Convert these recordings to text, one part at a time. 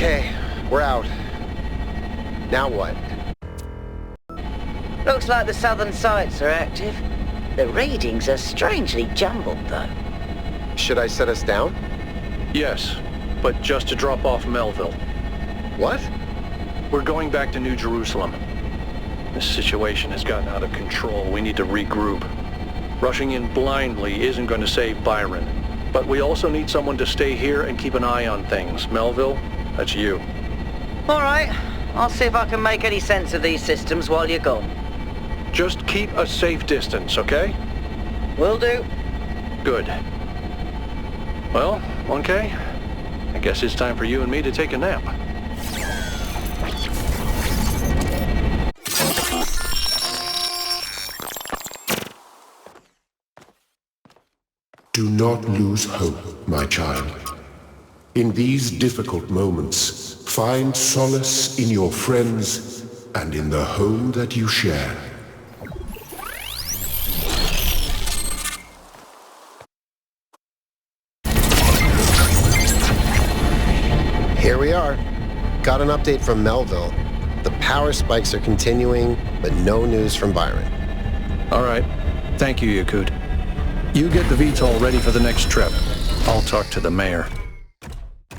Okay, we're out. Now what? Looks like the southern sites are active. The readings are strangely jumbled, though. Should I set us down? Yes, but just to drop off Melville. What? We're going back to New Jerusalem. This situation has gotten out of control. We need to regroup. Rushing in blindly isn't going to save Byron. But we also need someone to stay here and keep an eye on things. Melville, that's you. All right. I'll see if I can make any sense of these systems while you're gone. Just keep a safe distance, okay? Will do. Good. Well, 1K, I guess it's time for you and me to take a nap. Do not lose hope, my child. In these difficult moments, find solace in your friends and in the home that you share. Here we are. Got an update from Melville. The power spikes are continuing, but no news from Byron. All right. Thank you, Yakut. You get the VTOL ready for the next trip. I'll talk to the mayor.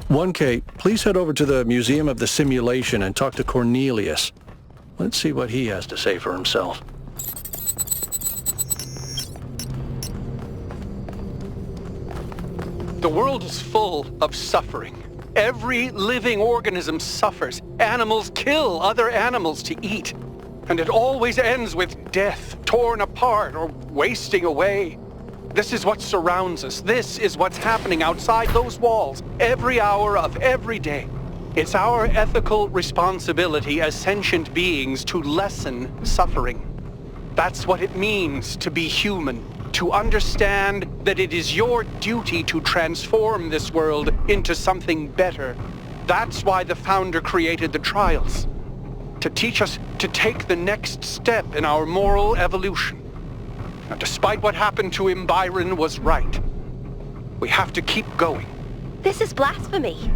1K, please head over to the Museum of the Simulation and talk to Cornelius. Let's see what he has to say for himself. The world is full of suffering. Every living organism suffers. Animals kill other animals to eat. And it always ends with death, torn apart or wasting away. This is what surrounds us. This is what's happening outside those walls, every hour of every day. It's our ethical responsibility as sentient beings to lessen suffering. That's what it means to be human, to understand that it is your duty to transform this world into something better. That's why the Founder created the trials, to teach us to take the next step in our moral evolution. Now, despite what happened to him, Byron was right. We have to keep going. This is blasphemy.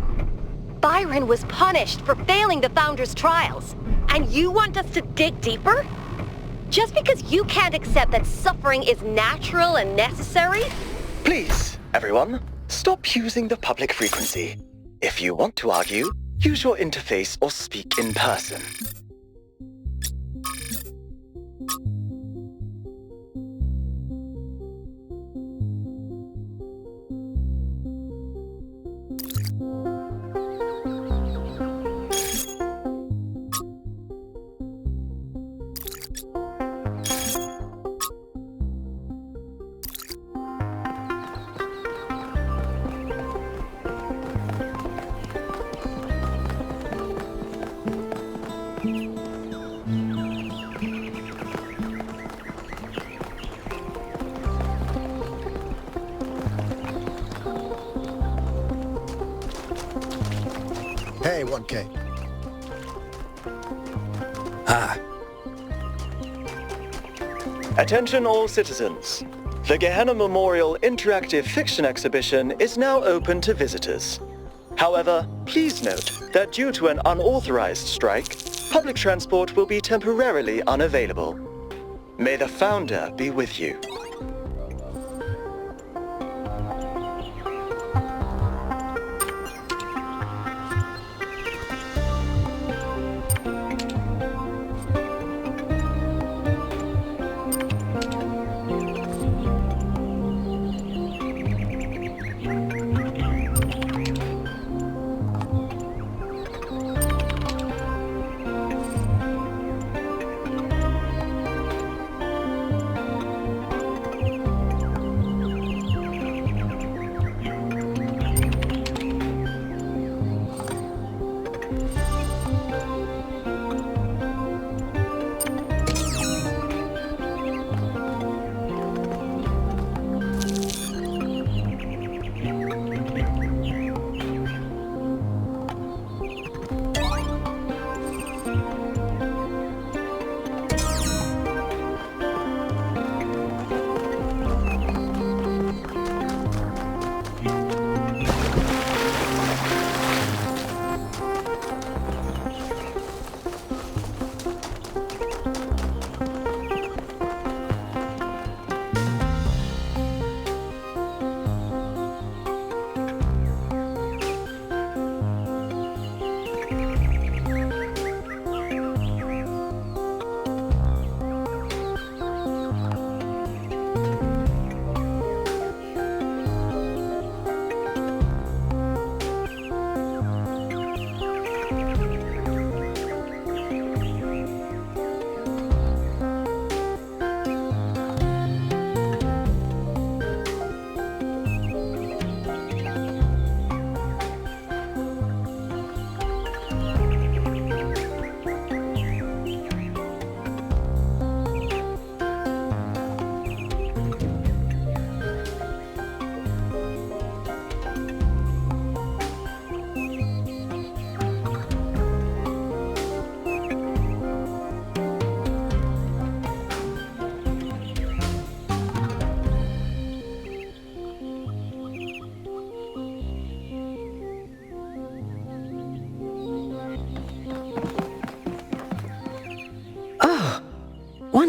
Byron was punished for failing the Founder's trials, and you want us to dig deeper? Just because you can't accept that suffering is natural and necessary? Please, everyone, stop using the public frequency. If you want to argue, use your interface or speak in person. Hey, 1K. Ah. Attention all citizens. The Gehenna Memorial Interactive Fiction Exhibition is now open to visitors. However, please note that due to an unauthorized strike, public transport will be temporarily unavailable. May the Founder be with you.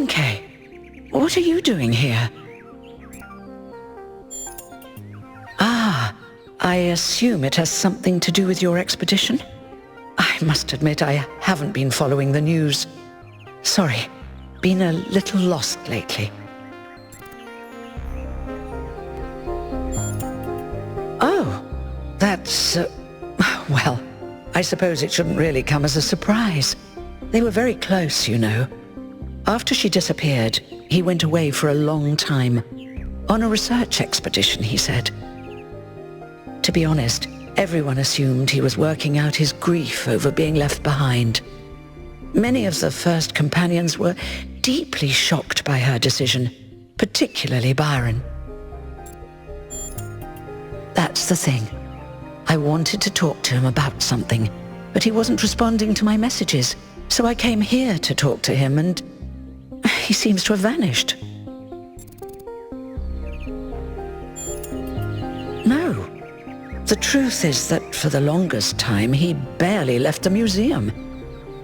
1K, what are you doing here? Ah, I assume it has something to do with your expedition? I must admit I haven't been following the news. Sorry, been a little lost lately. Oh, that's... well, I suppose it shouldn't really come as a surprise. They were very close, you know. After she disappeared, he went away for a long time. On a research expedition, he said. To be honest, everyone assumed he was working out his grief over being left behind. Many of the first companions were deeply shocked by her decision, particularly Byron. That's the thing. I wanted to talk to him about something, but he wasn't responding to my messages, so I came here to talk to him, and he seems to have vanished. No. The truth is that for the longest time, he barely left the museum.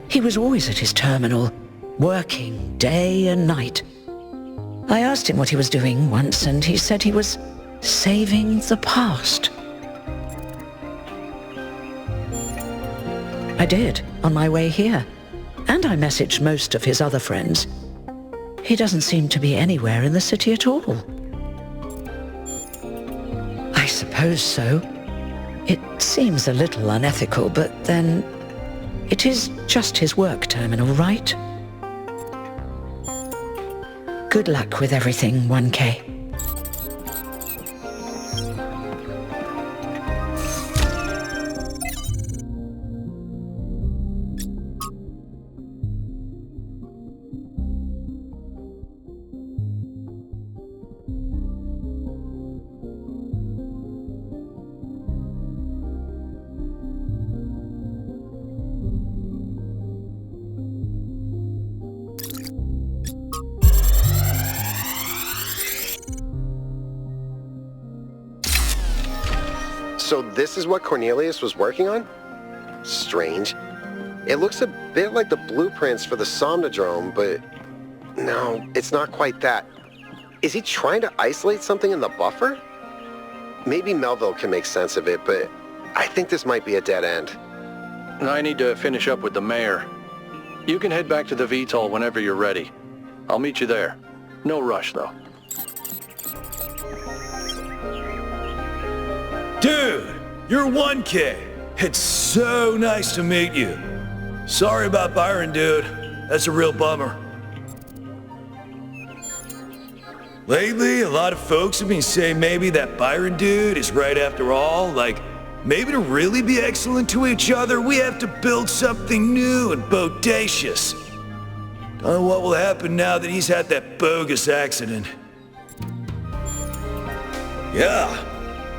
He was always at his terminal, working day and night. I asked him what he was doing once, and he said he was saving the past. I did, on my way here, and I messaged most of his other friends. He doesn't seem to be anywhere in the city at all. I suppose so. It seems a little unethical, but then it is just his work terminal, right? Good luck with everything, 1K. So this is what Cornelius was working on? Strange. It looks a bit like the blueprints for the Somnodrome, but no, it's not quite that. Is he trying to isolate something in the buffer? Maybe Melville can make sense of it, but I think this might be a dead end. I need to finish up with the mayor. You can head back to the VTOL whenever you're ready. I'll meet you there. No rush, though. Dude, you're 1K. It's so nice to meet you. Sorry about Byron, dude. That's a real bummer. Lately, a lot of folks have been saying maybe that Byron dude is right after all. Like, maybe to really be excellent to each other, we have to build something new and bodacious. Don't know what will happen now that he's had that bogus accident. Yeah.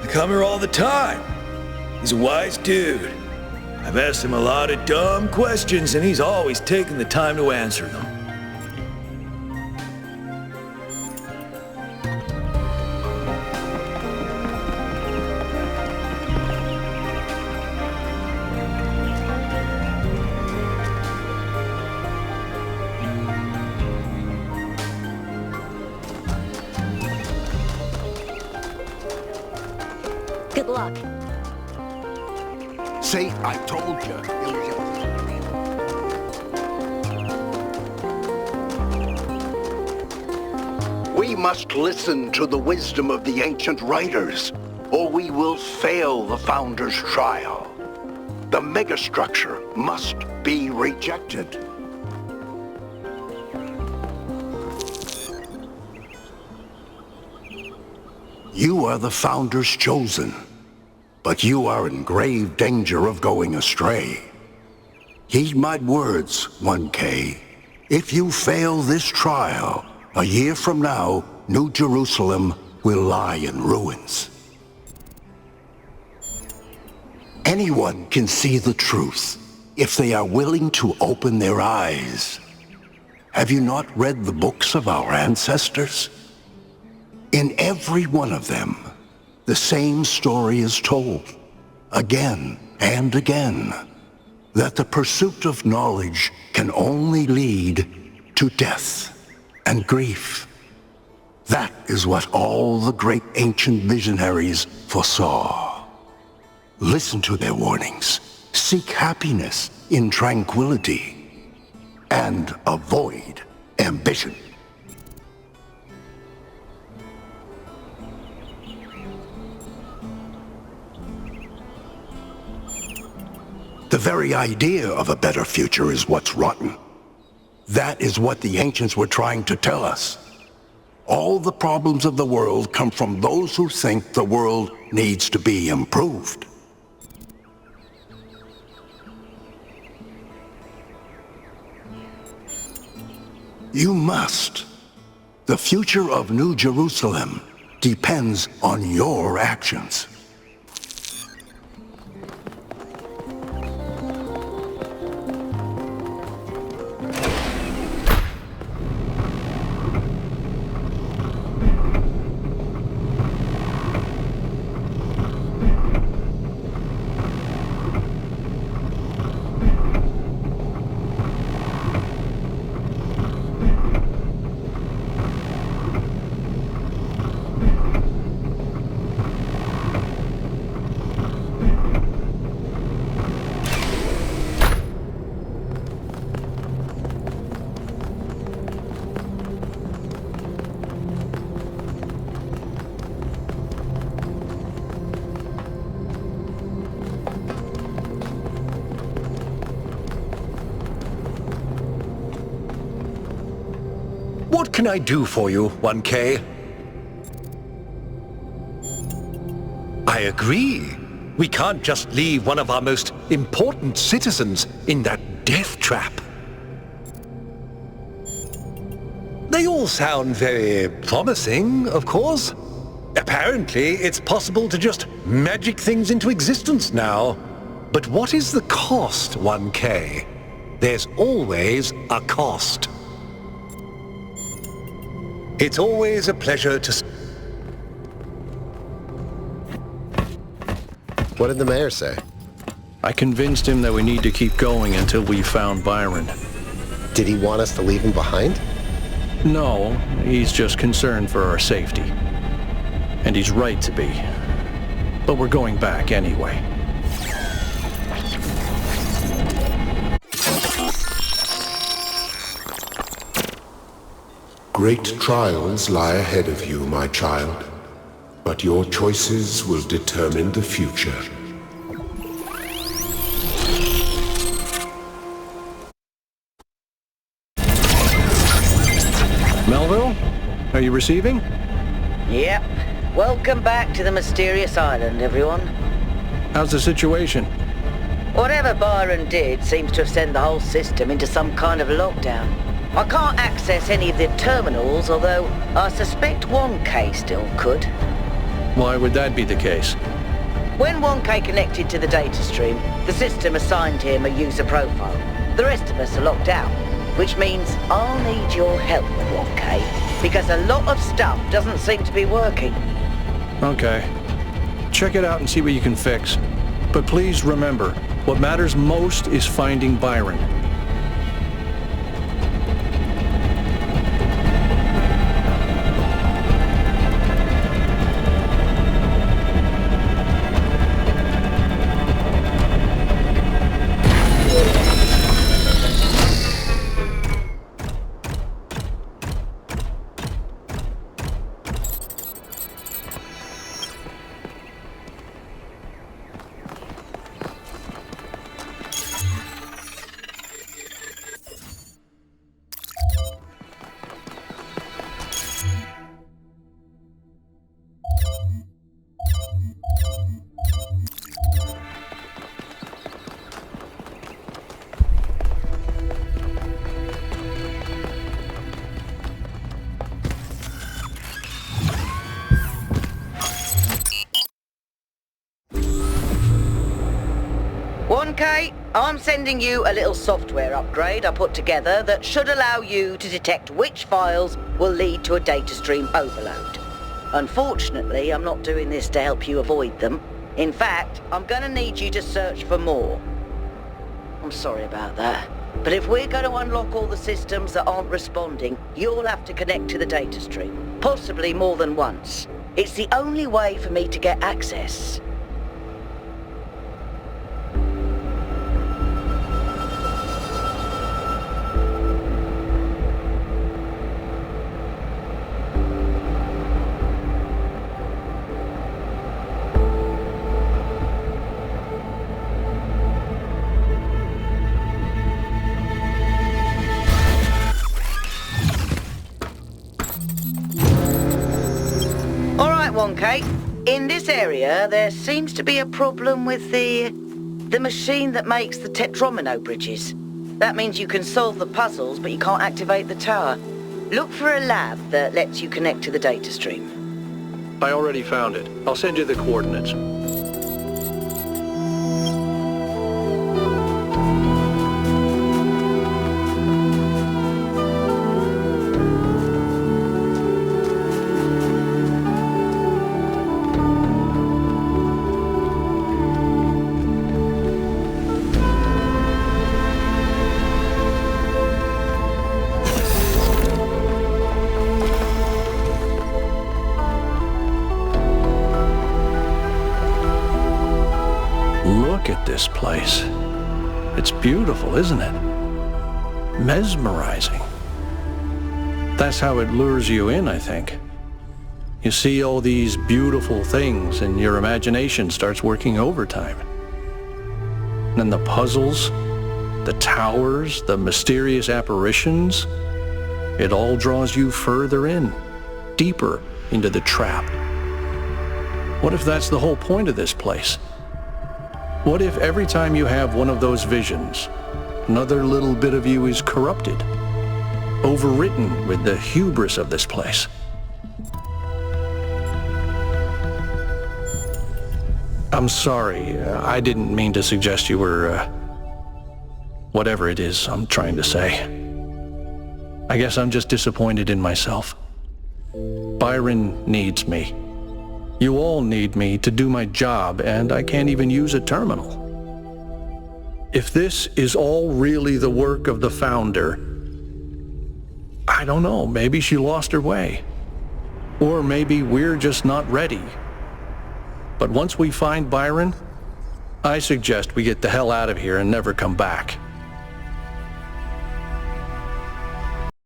I come here all the time. He's a wise dude. I've asked him a lot of dumb questions, and he's always taken the time to answer them. Good luck. See, I told you. We must listen to the wisdom of the ancient writers, or we will fail the Founder's trial. The megastructure must be rejected. You are the Founder's chosen, but you are in grave danger of going astray. Heed my words, 1K. If you fail this trial, a year from now, New Jerusalem will lie in ruins. Anyone can see the truth if they are willing to open their eyes. Have you not read the books of our ancestors? In every one of them, the same story is told, again and again, that the pursuit of knowledge can only lead to death. and grief. That is what all the great ancient visionaries foresaw. Listen to their warnings. Seek happiness in tranquility and avoid ambition. The very idea of a better future is what's rotten. That is what the ancients were trying to tell us. All the problems of the world come from those who think the world needs to be improved. You must. The future of New Jerusalem depends on your actions. What can I do for you, 1K? I agree. We can't just leave one of our most important citizens in that death trap. They all sound very promising, of course. Apparently, it's possible to just magic things into existence now. But what is the cost, 1K? There's always a cost. It's always a pleasure to... What did the mayor say? I convinced him that we need to keep going until we found Byron. Did he want us to leave him behind? No, he's just concerned for our safety. And he's right to be. But we're going back anyway. Great trials lie ahead of you, my child, but your choices will determine the future. Melville, are you receiving? Yep. Welcome back to the mysterious island, everyone. How's the situation? Whatever Byron did seems to have sent the whole system into some kind of lockdown. I can't access any of the terminals, although I suspect 1K still could. Why would that be the case? When 1K connected to the data stream, the system assigned him a user profile. The rest of us are locked out, which means I'll need your help, 1K, because a lot of stuff doesn't seem to be working. Okay. Check it out and see what you can fix. But please remember, what matters most is finding Byron. Okay, I'm sending you a little software upgrade I put together that should allow you to detect which files will lead to a data stream overload. Unfortunately, I'm not doing this to help you avoid them. In fact, I'm going to need you to search for more. I'm sorry about that. But if we're going to unlock all the systems that aren't responding, you'll have to connect to the data stream. Possibly more than once. It's the only way for me to get access. Kate. In this area, there seems to be a problem with the machine that makes the tetromino bridges. That means you can solve the puzzles, but you can't activate the tower. Look for a lab that lets you connect to the data stream. I already found it. I'll send you the coordinates. Look at this place. It's beautiful, isn't it? Mesmerizing. That's how it lures you in, I think. You see all these beautiful things and your imagination starts working overtime. And the puzzles, the towers, the mysterious apparitions, it all draws you further in, deeper into the trap. What if that's the whole point of this place? What if every time you have one of those visions, another little bit of you is corrupted, overwritten with the hubris of this place? I'm sorry, I didn't mean to suggest you were, whatever it is I'm trying to say. I guess I'm just disappointed in myself. Byron needs me. You all need me to do my job, and I can't even use a terminal. If this is all really the work of the founder, I don't know, maybe she lost her way. Or maybe we're just not ready. But once we find Byron, I suggest we get the hell out of here and never come back.